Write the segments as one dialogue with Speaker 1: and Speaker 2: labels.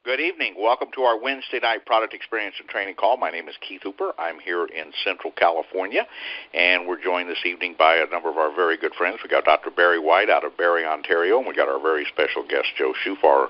Speaker 1: Good evening. Welcome to our Wednesday night product experience and training call. My name is Keith Hooper. I'm here in Central California, and we're joined this evening by a number of our very good friends. We got Dr. Barry White out of Barrie, Ontario, and we got our very special guest, Joe Chufar,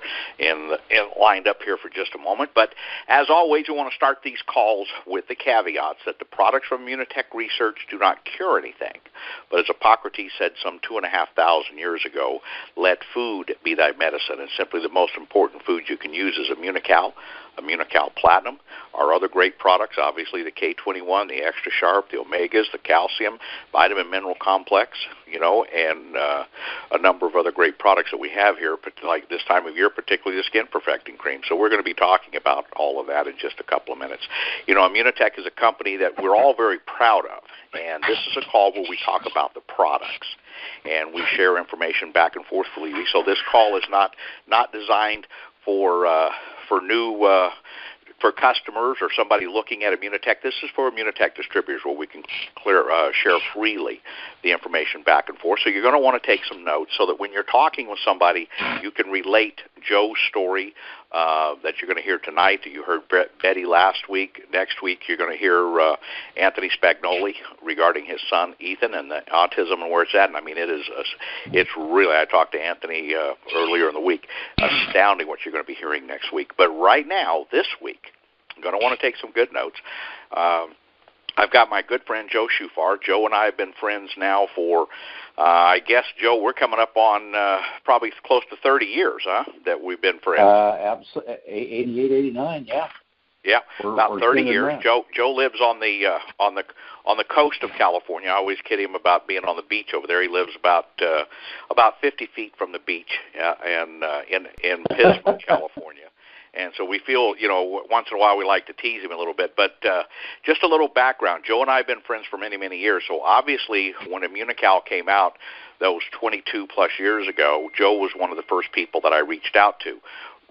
Speaker 1: lined up here for just a moment. But as always, we want to start these calls with the caveats that the products from Immunotech research do not cure anything. But as Hippocrates said some 2,500 years ago, let food be thy medicine, and simply the most important food you can use is Immunocal, Immunocal Platinum. Our other great products, obviously the K21, the Extra Sharp, the Omegas, the Calcium, Vitamin Mineral Complex, and a number of other great products that we have here, like this time of year, particularly the Skin Perfecting Cream. So we're going to be talking about all of that in just a couple of minutes. Immunotech is a company that we're all very proud of, and this is a call where we talk about the products, and we share information back and forth freely. So this call is not designed for customers or somebody looking at Immunotech. This is for Immunotech distributors where we can share freely the information back and forth. So you're going to want to take some notes so that when you're talking with somebody, you can relate Joe's story that you're going to hear tonight, that you heard Betty last week. Next week, you're going to hear Anthony Spagnoli regarding his son, Ethan, and the autism and where it's at. And I mean, it's really, I talked to Anthony earlier in the week, astounding what you're going to be hearing next week. But right now, this week, I'm going to want to take some good notes. I've got my good friend Joe Chufar. Joe and I have been friends now for, I guess, Joe, we're coming up on probably close to 30 years, that we've been friends.
Speaker 2: Absolutely, 88, 89, yeah.
Speaker 1: Yeah, about 30 years. Joe lives on the coast of California. I always kid him about being on the beach over there. He lives about 50 feet from the beach, and in Pittsburgh, California. And so we feel, once in a while we like to tease him a little bit. But just a little background. Joe and I have been friends for many, many years. So obviously when Immunocal came out, those 22-plus years ago, Joe was one of the first people that I reached out to.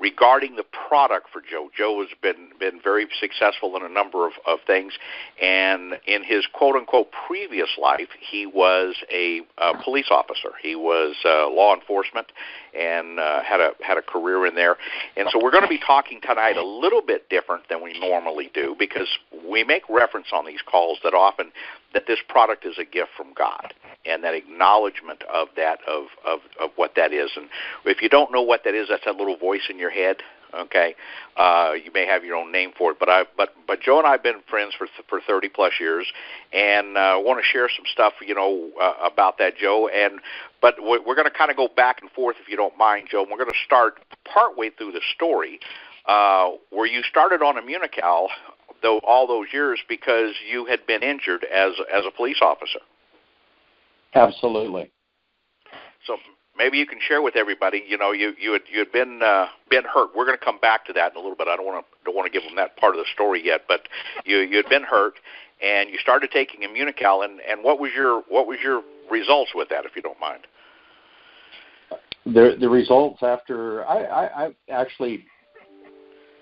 Speaker 1: Regarding the product for Joe, Joe has been very successful in a number of things, and in his quote-unquote previous life, he was a police officer. He was law enforcement and had a career in there. And so we're going to be talking tonight a little bit different than we normally do, because we make reference on these calls that often that this product is a gift from God, and that acknowledgement of that, of what that is. And if you don't know what that is, that's that little voice in your head, okay? You may have your own name for it, but Joe and I have been friends for 30-plus years, and want to share some stuff, about that, Joe. But we're going to kind of go back and forth, if you don't mind, Joe. And we're going to start partway through the story where you started on Immunocal, though, all those years because you had been injured as a police officer.
Speaker 2: Absolutely.
Speaker 1: So maybe you can share with everybody. You had been hurt. We're going to come back to that in a little bit. I don't want to give them that part of the story yet. But you had been hurt, and you started taking Immunocal. And what was your results with that, if you don't mind?
Speaker 2: The results after I actually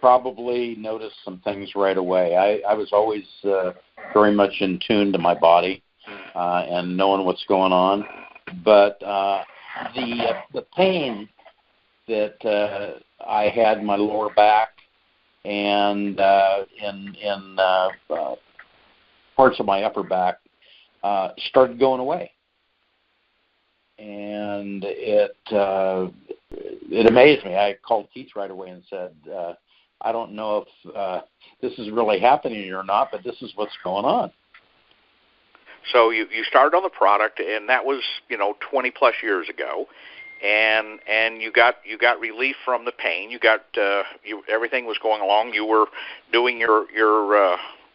Speaker 2: probably noticed some things right away. I was always very much in tune to my body and knowing what's going on. But the pain that I had in my lower back and in parts of my upper back started going away. And it amazed me. I called Keith right away and said, I don't know if this is really happening or not, but this is what's going on.
Speaker 1: So you started on the product, and that was 20-plus years ago, and you got relief from the pain. You got everything was going along. You were doing your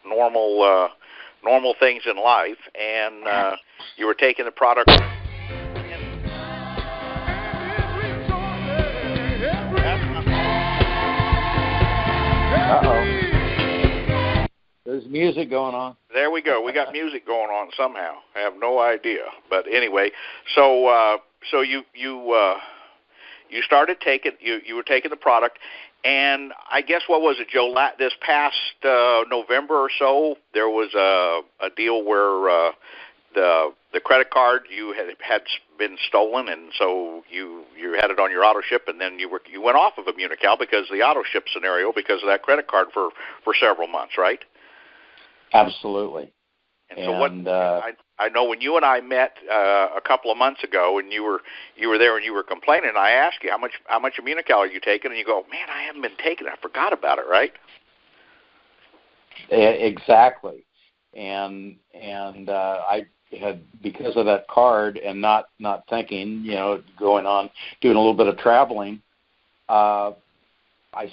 Speaker 1: normal things in life, and you were taking the product.
Speaker 2: Uh-oh. There's music going on.
Speaker 1: There we go. We got music going on somehow. I have no idea. But anyway, so you started taking you were taking the product, and I guess what was it, Joe? This past November or so, there was a deal where the credit card you had been stolen, and so you had it on your auto ship, and then you went off of Immunocal because the auto ship scenario because of that credit card for several months, right?
Speaker 2: Absolutely.
Speaker 1: And so what I know when you and I met a couple of months ago, and you were there and you were complaining, I asked you how much Immunocal are you taking, and you go, man, I haven't been taking it. I forgot about it, right?
Speaker 2: Exactly. And I had, because of that card and not thinking, going on doing a little bit of traveling, I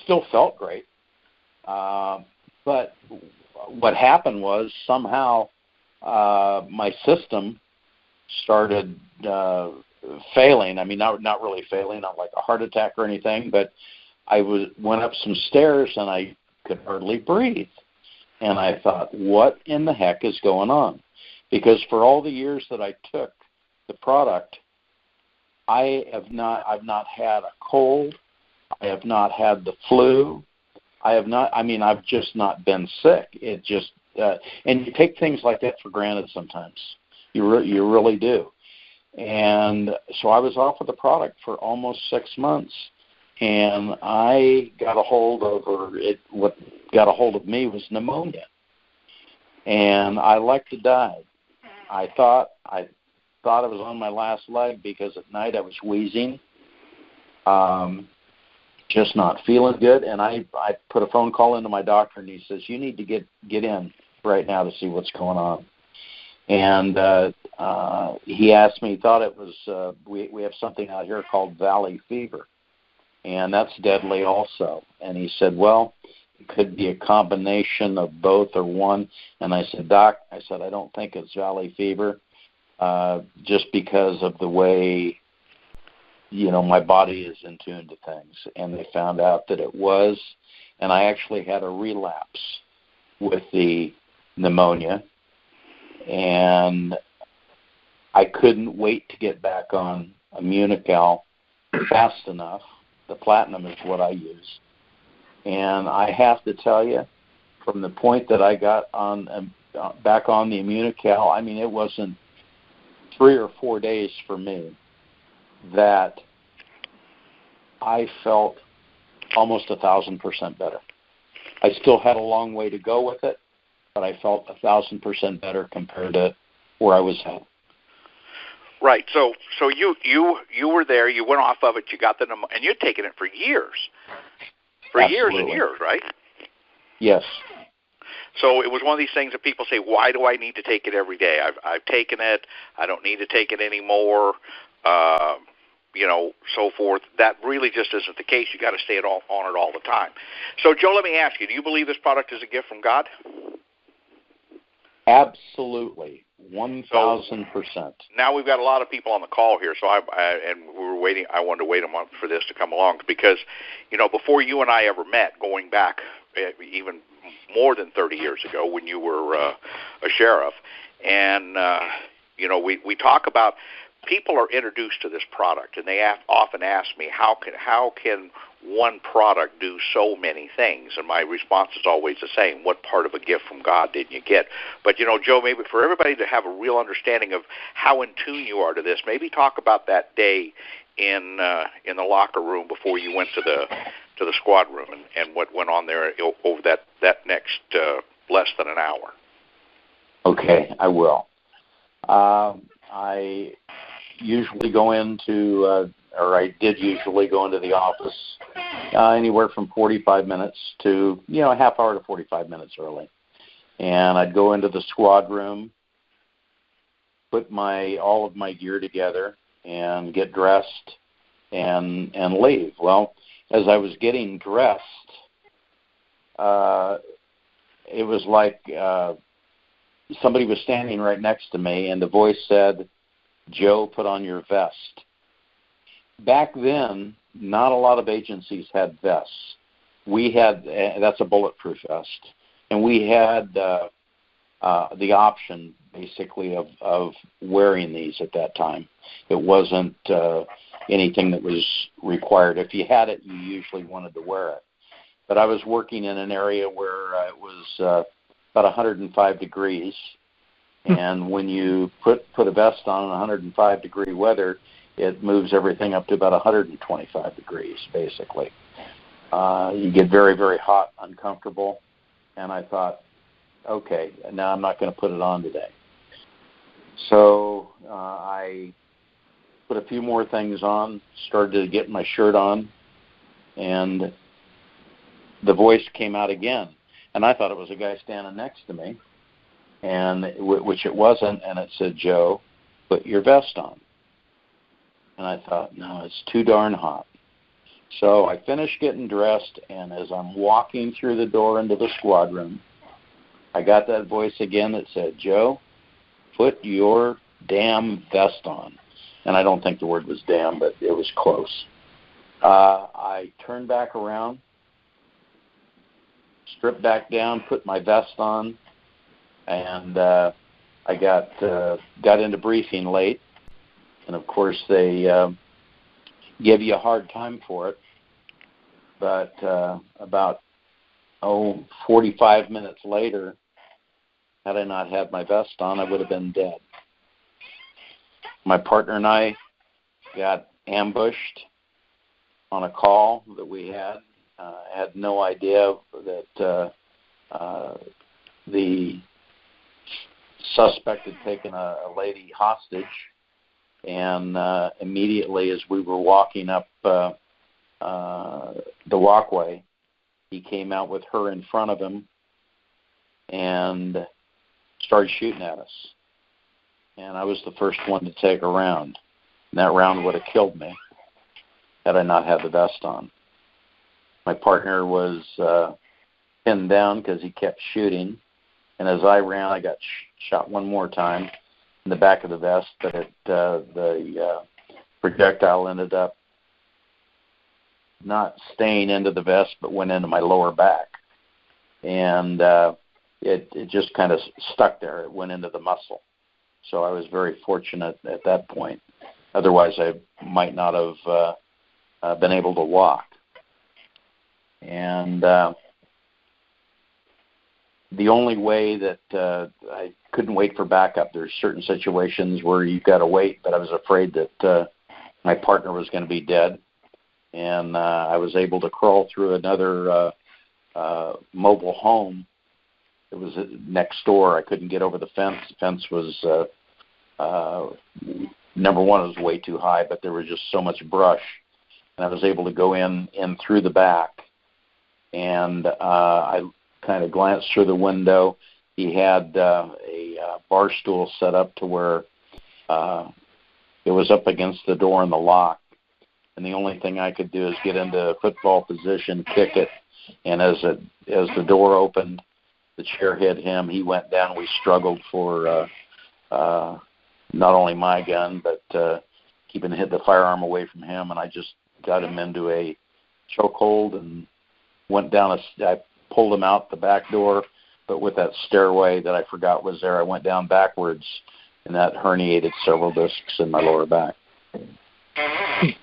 Speaker 2: still felt great. But what happened was somehow my system started failing. I mean, not really failing, not like a heart attack or anything, but I went up some stairs and I could hardly breathe. And I thought, what in the heck is going on? Because for all the years that I took the product, I've not had a cold. I have not had the flu. I've just not been sick. It just, and you take things like that for granted sometimes. You really do. And so I was off of the product for almost 6 months. And I got a hold of, what got a hold of me was pneumonia. And I like to die. I thought I was on my last leg because at night I was wheezing, just not feeling good. And I put a phone call into my doctor, and he says, you need to get in right now to see what's going on. And he asked me, he thought it was, we have something out here called valley fever. And that's deadly also. And he said, well, it could be a combination of both or one. And I said, Doc, I don't think it's valley fever, just because of the way, my body is in tune to things. And they found out that it was. And I actually had a relapse with the pneumonia. And I couldn't wait to get back on Immunocal fast enough. The platinum is what I use. And I have to tell you, from the point that I got on back on the Immunocal, I mean, it wasn't 3 or 4 days for me that I felt almost 1,000% better. I still had a long way to go with it, but I felt 1,000% better compared to where I was at.
Speaker 1: Right. So you were there. You went off of it. You got the pneumonia, and you'd taken it for years. For
Speaker 2: Absolutely.
Speaker 1: years and years, right?
Speaker 2: Yes.
Speaker 1: So it was one of these things that people say, why do I need to take it every day? I've taken it. I don't need to take it anymore. So forth. That really just isn't the case. You got to stay on it all the time. So, Joe, let me ask you: do you believe this product is a gift from God?
Speaker 2: Absolutely, 1,000%.
Speaker 1: Now we've got a lot of people on the call here, so and we were waiting. I wanted to wait a month for this to come along because, before you and I ever met, going back even more than 30 years ago when you were a sheriff, and we talk about. People are introduced to this product, and they often ask me, how can one product do so many things? And my response is always the same: what part of a gift from God didn't you get? But Joe, maybe for everybody to have a real understanding of how in tune you are to this, maybe talk about that day in the locker room before you went to the squad room, and what went on there over that next less than an hour.
Speaker 2: Okay, I will. I usually go into, or I did usually go into the office anywhere from 45 minutes to, a half hour to 45 minutes early. And I'd go into the squad room, put all of my gear together, and get dressed and leave. Well, as I was getting dressed, it was like somebody was standing right next to me, and the voice said, Joe, put on your vest. Back then, not a lot of agencies had vests. We had, that's a bulletproof vest, and we had the option, basically, of wearing these at that time. It wasn't anything that was required. If you had it, you usually wanted to wear it. But I was working in an area where it was about 105 degrees, And when you put a vest on in 105-degree weather, it moves everything up to about 125 degrees, basically. You get very, very hot, uncomfortable. And I thought, okay, now I'm not going to put it on today. So I put a few more things on, started to get my shirt on, and the voice came out again. And I thought it was a guy standing next to me, and which it wasn't, and it said, "Joe, put your vest on." And I thought, no, it's too darn hot. So I finished getting dressed, and as I'm walking through the door into the squad room, I got that voice again that said, "Joe, put your damn vest on." And I don't think the word was damn, but it was close. I turned back around, stripped back down, put my vest on, and I got into briefing late. And, of course, they give you a hard time for it. But about 45 minutes later, had I not had my vest on, I would have been dead. My partner and I got ambushed on a call that we had. Had no idea that the suspect had taken a lady hostage. And immediately as we were walking up the walkway, he came out with her in front of him and started shooting at us. And I was the first one to take a round. And that round would have killed me had I not had the vest on. My partner was pinned down because he kept shooting. And as I ran, I got shot one more time in the back of the vest, but the projectile ended up not staying into the vest, but went into my lower back. And it just kind of stuck there. It went into the muscle. So I was very fortunate at that point. Otherwise, I might not have been able to walk. And the only way that I couldn't wait for backup, there's certain situations where you've got to wait, but I was afraid that my partner was going to be dead. And I was able to crawl through another mobile home. It was next door. I couldn't get over the fence. The fence was, number one, it was way too high, but there was just so much brush. And I was able to go in through the back. And I kind of glanced through the window. He had a bar stool set up to where it was up against the door and the lock. And the only thing I could do is get into a football position, kick it. And as the door opened, the chair hit him. He went down. We struggled for not only my gun, but keeping the firearm away from him. And I just got him into a chokehold and went down. I pulled him out the back door, but with that stairway that I forgot was there, I went down backwards, and that herniated several discs in my lower back.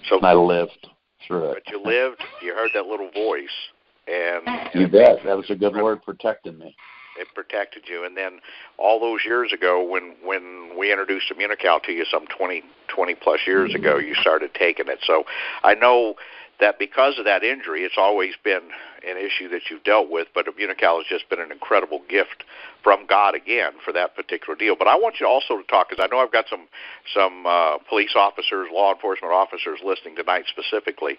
Speaker 2: So and I lived through it.
Speaker 1: But you lived. You heard that little voice, and
Speaker 2: you bet. That was a good Lord protecting me.
Speaker 1: It protected you. And then all those years ago, when we introduced Immunocal to you some 20 plus years ago, you started taking it. So I know that because of that injury, it's always been an issue that you've dealt with, but Immunocal has just been an incredible gift from God again for that particular deal. But I want you also to talk, because I know I've got some police officers, law enforcement officers listening tonight specifically.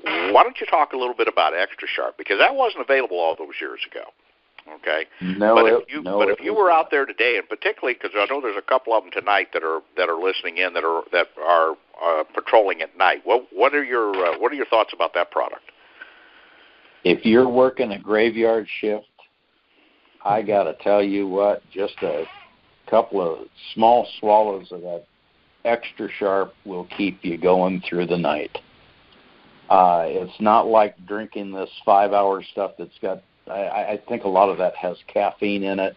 Speaker 1: Why don't you talk a little bit about Extra Sharp, because that wasn't available all those years ago. Okay. But if you were out there today, and particularly because I know there's a couple of them tonight that are listening in that are patrolling at night. What are your thoughts about that product?
Speaker 2: If you're working a graveyard shift, I got to tell you what, just a couple of small swallows of that Extra Sharp will keep you going through the night. It's not like drinking this 5-hour stuff that's got. I think a lot of that has caffeine in it.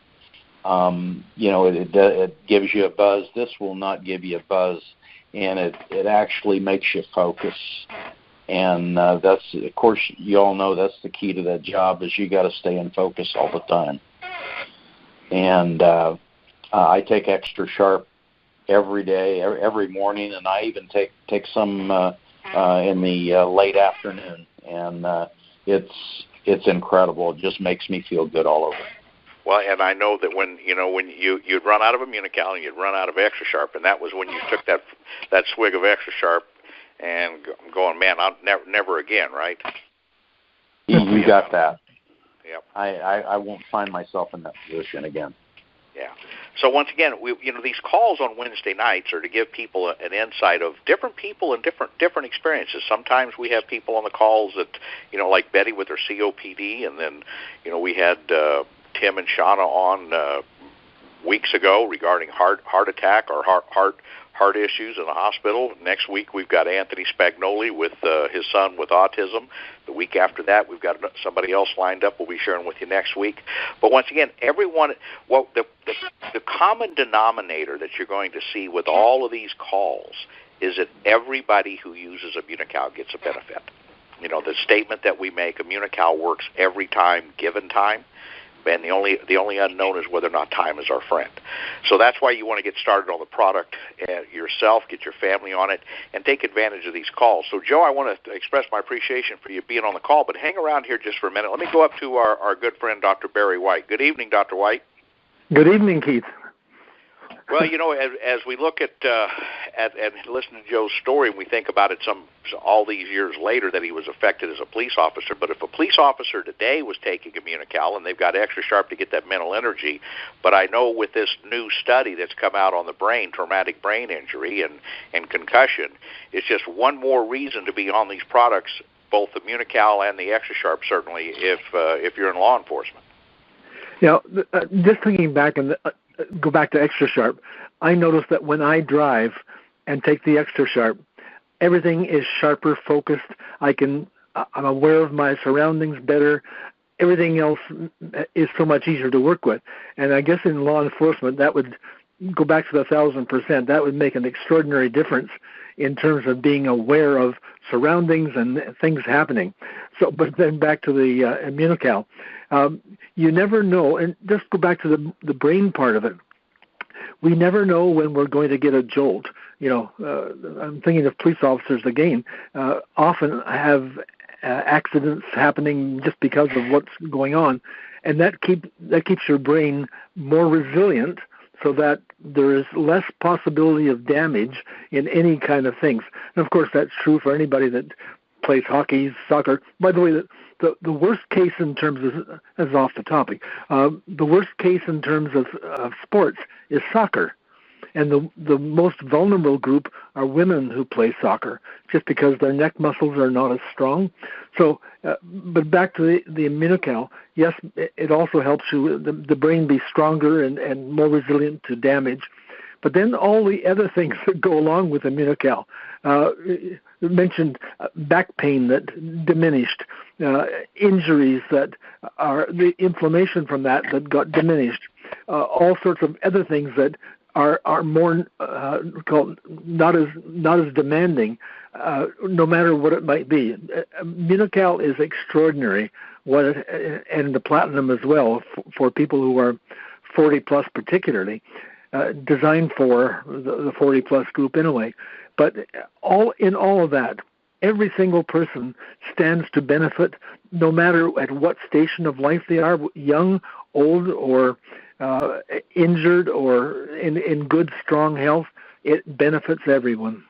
Speaker 2: It gives you a buzz. This will not give you a buzz, and it actually makes you focus. And that's, of course, you all know that's the key to that job, is you got to stay in focus all the time. And I take Extra Sharp every day, every morning, and I even take some in the late afternoon, and it's incredible. It just makes me feel good all over.
Speaker 1: Well, and I know that when you'd run out of Immunocal and you'd run out of Extra Sharp, and that was when you took that swig of Extra Sharp and going, man, I'll never again, right?
Speaker 2: You got that.
Speaker 1: Yep.
Speaker 2: I won't find myself in that position again.
Speaker 1: Yeah. So once again, these calls on Wednesday nights are to give people an insight of different people and different experiences. Sometimes we have people on the calls that, like Betty with her COPD, and then, we had Tim and Shauna on weeks ago regarding heart attack or heart issues in the hospital. Next week we've got Anthony Spagnoli with his son with autism. The week after that we've got somebody else lined up we'll be sharing with you next week. But once again, everyone, the common denominator that you're going to see with all of these calls is that everybody who uses Immunocal gets a benefit. The statement that we make, Immunocal works every time, given time. And the only unknown is whether or not time is our friend. So that's why you want to get started on the product yourself, get your family on it, and take advantage of these calls. So, Joe, I want to express my appreciation for you being on the call, but hang around here just for a minute. Let me go up to our good friend, Dr. Barry White. Good evening, Dr. White.
Speaker 3: Good evening, Keith.
Speaker 1: Well, as we look at and listen to Joe's story, and we think about it all these years later that he was affected as a police officer. But if a police officer today was taking Immunocal and they've got Extra Sharp to get that mental energy, but I know with this new study that's come out on the brain, traumatic brain injury and concussion, it's just one more reason to be on these products, both Immunocal and the Extra Sharp, certainly if you're in law enforcement.
Speaker 3: Just thinking back and go back to Extra Sharp, I notice that when I drive and take the Extra Sharp, everything is sharper, focused. I'm aware of my surroundings better. Everything else is so much easier to work with. And I guess in law enforcement, that would go back to the 1,000%. That would make an extraordinary difference in terms of being aware of surroundings and things happening. So, but then back to the Immunocal. You never know, and just go back to the brain part of it. We never know when we're going to get a jolt. I'm thinking of police officers again. Often have accidents happening just because of what's going on, and that keeps your brain more resilient, so that there is less possibility of damage in any kind of things. And of course, that's true for anybody that plays hockey, soccer. By the way, the worst case in terms of, as off the topic, the worst case in terms of sports is soccer. And the most vulnerable group are women who play soccer, just because their neck muscles are not as strong. So, but back to the Immunocal, yes, it also helps you, the brain be stronger and more resilient to damage. But then all the other things that go along with Immunocal, mentioned back pain that diminished, injuries that are the inflammation from that got diminished, all sorts of other things that are more called not as demanding, no matter what it might be. Immunocal is extraordinary, and the platinum as well for people who are 40 plus, particularly designed for the 40 plus group in a way. But all of that, every single person stands to benefit, no matter at what station of life they are, young, old, or injured, or in good, strong health. It benefits everyone.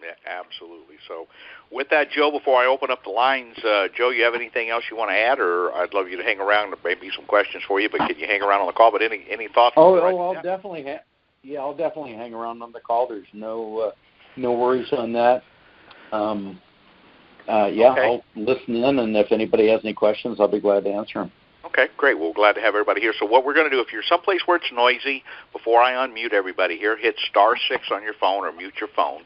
Speaker 1: Yeah, absolutely. So with that, Joe, before I open up the lines, Joe, you have anything else you want to add, or I'd love you to hang around, maybe some questions for you, but can you hang around on the call? But any thoughts?
Speaker 2: I'll definitely hang around on the call. There's no worries on that. Okay. I'll listen in, and if anybody has any questions, I'll be glad to answer them.
Speaker 1: Okay, great. Well, glad to have everybody here. So what we're going to do, if you're someplace where it's noisy, before I unmute everybody here, hit *6 on your phone or mute your phone.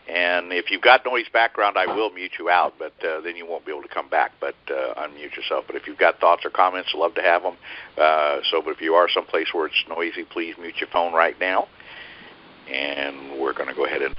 Speaker 1: And if you've got noise background, I will mute you out, but then you won't be able to come back, but unmute yourself. But if you've got thoughts or comments, I'd love to have them. But if you are someplace where it's noisy, please mute your phone right now. And we're going to go ahead and...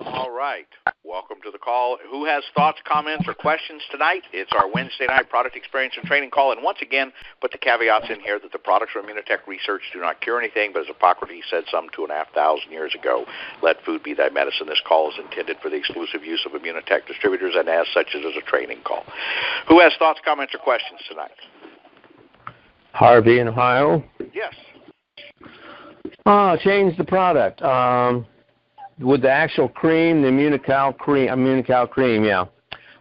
Speaker 1: All right. Welcome to the call. Who has thoughts, comments, or questions tonight? It's our Wednesday night product experience and training call. And once again, put the caveats in here that the products from Immunotech research do not cure anything, but as Hippocrates said some 2,500 years ago, let food be thy medicine. This call is intended for the exclusive use of Immunotech distributors, and as such, it is a training call. Who has thoughts, comments, or questions tonight?
Speaker 4: Harvey in Ohio.
Speaker 1: Yes.
Speaker 4: Change the product. With the actual cream, the Immunocal cream, yeah.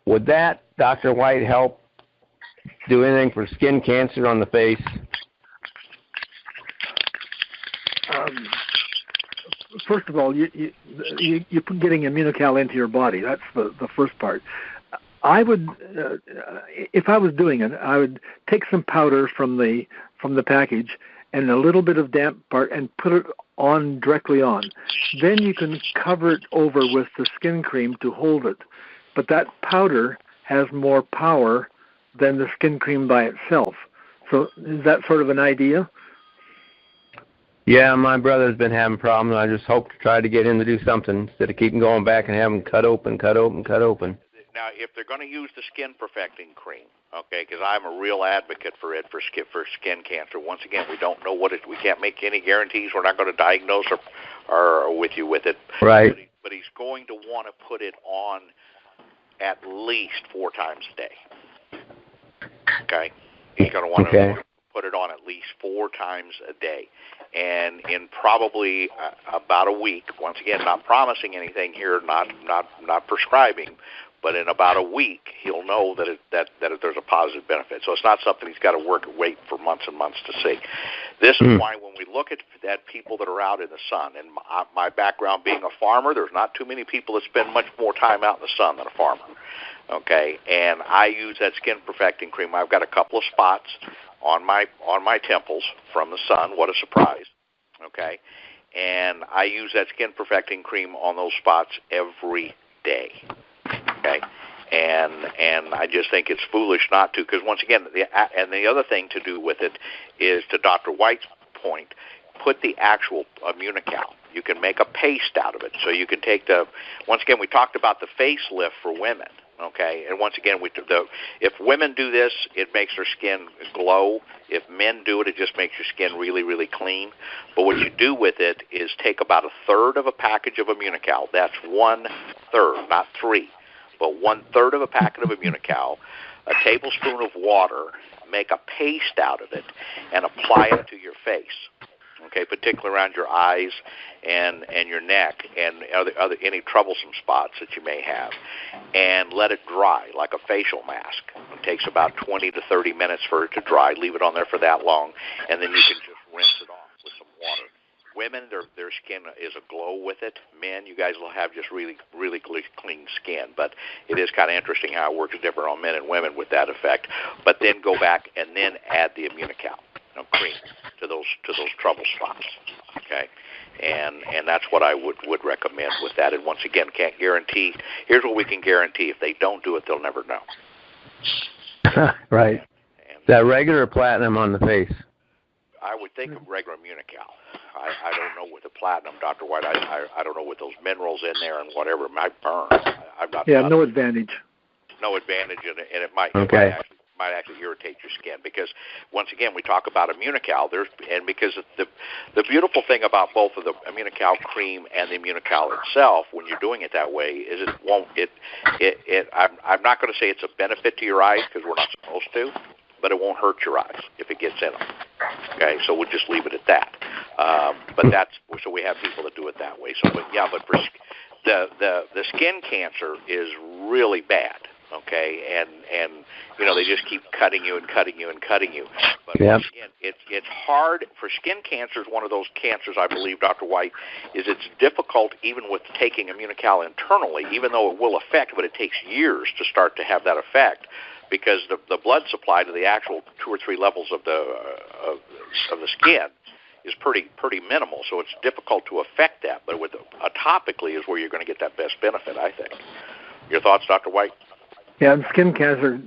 Speaker 4: Would that, Dr. White, help do anything for skin cancer on the face?
Speaker 3: First of all, you're getting Immunocal into your body. That's the first part. I would, if I was doing it, I would take some powder from the package and a little bit of damp part and put it on directly on. Then you can cover it over with the skin cream to hold it. But that powder has more power than the skin cream by itself. So is that sort of an idea?
Speaker 4: Yeah, my brother's been having problems. I just hope to try to get him to do something instead of keeping going back and having cut open.
Speaker 1: Now, if they're going to use the skin perfecting cream, okay, because I'm a real advocate for it for skin cancer. Once again, we don't know what it. We can't make any guarantees. We're not going to diagnose or with you with it.
Speaker 4: Right.
Speaker 1: But he's going to want to put it on at least 4 times a day. Okay. He's going to want to put it on at least 4 times a day, and in probably about a week. Once again, not promising anything here, not prescribing. But in about a week, he'll know that there's a positive benefit. So it's not something he's got to wait for months and months to see. This is why when we look at people that are out in the sun, and my background being a farmer, there's not too many people that spend much more time out in the sun than a farmer. Okay, and I use that skin perfecting cream. I've got a couple of spots on my temples from the sun. What a surprise. Okay, and I use that skin perfecting cream on those spots every day. Okay, and I just think it's foolish not to, because once again, the other thing to do with it is, to Dr. White's point, put the actual Immunocal. You can make a paste out of it. So you can take once again, we talked about the facelift for women. Okay, and once again, if women do this, it makes their skin glow. If men do it, it just makes your skin really, really clean. But what you do with it is take about 1/3 of a package of Immunocal. That's 1/3, not 3, but 1/3 of a packet of Immunocal, a tablespoon of water, make a paste out of it, and apply it to your face. Okay, particularly around your eyes and your neck and any troublesome spots that you may have, and let it dry like a facial mask. It takes about 20 to 30 minutes for it to dry. Leave it on there for that long, and then you can just rinse it off with some water. Women, their skin is aglow with it. Men, you guys will have just really, really clean skin. But it is kind of interesting how it works different on men and women with that effect. But then go back and then add the Immunocal cream to those trouble spots. Okay, and that's what I would recommend with that. And once again, can't guarantee. Here's what we can guarantee: if they don't do it, they'll never know.
Speaker 4: Right. Is that regular or platinum on the face?
Speaker 1: I would think of regular Immunocal. I don't know with the platinum, Dr. White. I don't know with those minerals in there and whatever. It might burn. I'm not.
Speaker 3: Yeah, no advantage.
Speaker 1: No advantage, and it might.
Speaker 4: Okay.
Speaker 1: It might actually irritate your skin, because once again we talk about Immunocal. Because the beautiful thing about both of the Immunocal cream and the Immunocal itself, when you're doing it that way, is it won't. I'm not going to say it's a benefit to your eyes, because we're not supposed to, but it won't hurt your eyes if it gets in them. Okay, so we'll just leave it at that. But so we have people that do it that way. So, but for the skin cancer is really bad. Okay, and they just keep cutting you and cutting you and cutting you. But once again, it's hard for skin cancer. Is one of those cancers, I believe, Dr. White, is it's difficult even with taking Immunocal internally, even though it will affect, but it takes years to start to have that effect, because the blood supply to the actual 2 or 3 levels of the skin is pretty minimal, so it's difficult to affect that. But with topically is where you're going to get that best benefit, I think. Your thoughts, Dr. White?
Speaker 3: Yeah, and skin cancer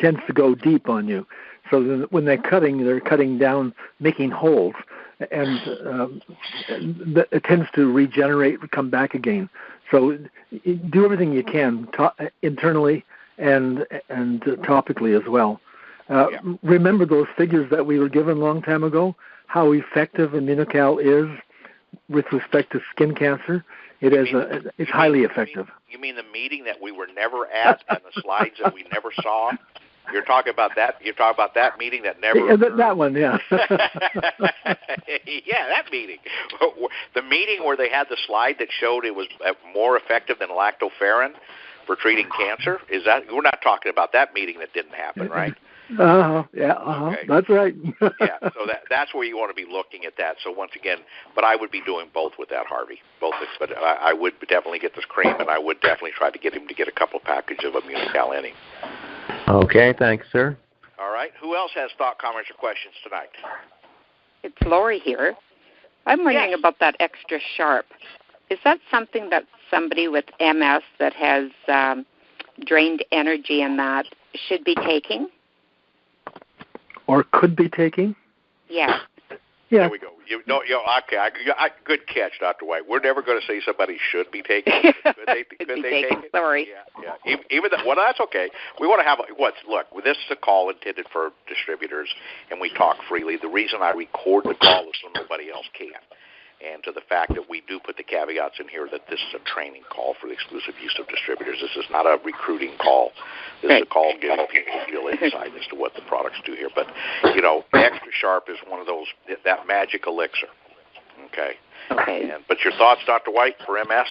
Speaker 3: tends to go deep on you. So then when they're cutting down, making holes, and it tends to regenerate, come back again. So do everything you can internally and topically as well. Remember those figures that we were given a long time ago, how effective Immunocal is with respect to skin cancer. It's highly effective.
Speaker 1: You mean the meeting that we were never at and the slides that we never saw? You're talking about that? You're talking about that meeting that never occurred?
Speaker 3: That one, yeah.
Speaker 1: Yeah, that meeting. The meeting where they had the slide that showed it was more effective than lactoferrin for treating cancer? We're not talking about that meeting that didn't happen, right?
Speaker 3: Okay. That's right.
Speaker 1: Yeah, so that's where you want to be looking at that. So once again, but I would be doing both with that, Harvey. But I would definitely get this cream, and I would definitely try to get him to get a couple packages of Immunocal in him.
Speaker 4: Okay, thanks, sir.
Speaker 1: All right. Who else has thought, comments, or questions tonight?
Speaker 5: It's Lori here. I'm wondering about that extra sharp. Is that something that somebody with MS that has drained energy in that should be taking?
Speaker 3: Or could be taking?
Speaker 5: Yeah.
Speaker 3: Yeah.
Speaker 1: There we go. Good catch, Dr. White. We're never going to say somebody should be taking it. Could they take it?
Speaker 5: Sorry.
Speaker 1: Yeah. Well, that's okay. We want to have look, this is a call intended for distributors, and we talk freely. The reason I record the call is so nobody else can. And to the fact that we do put the caveats in here that this is a training call for the exclusive use of distributors. This is not a recruiting call. This is a call giving people real insight as to what the products do here. But, Extra Sharp is one of those, that magic elixir. Okay.
Speaker 5: Okay.
Speaker 1: But your thoughts, Dr. White, for MS?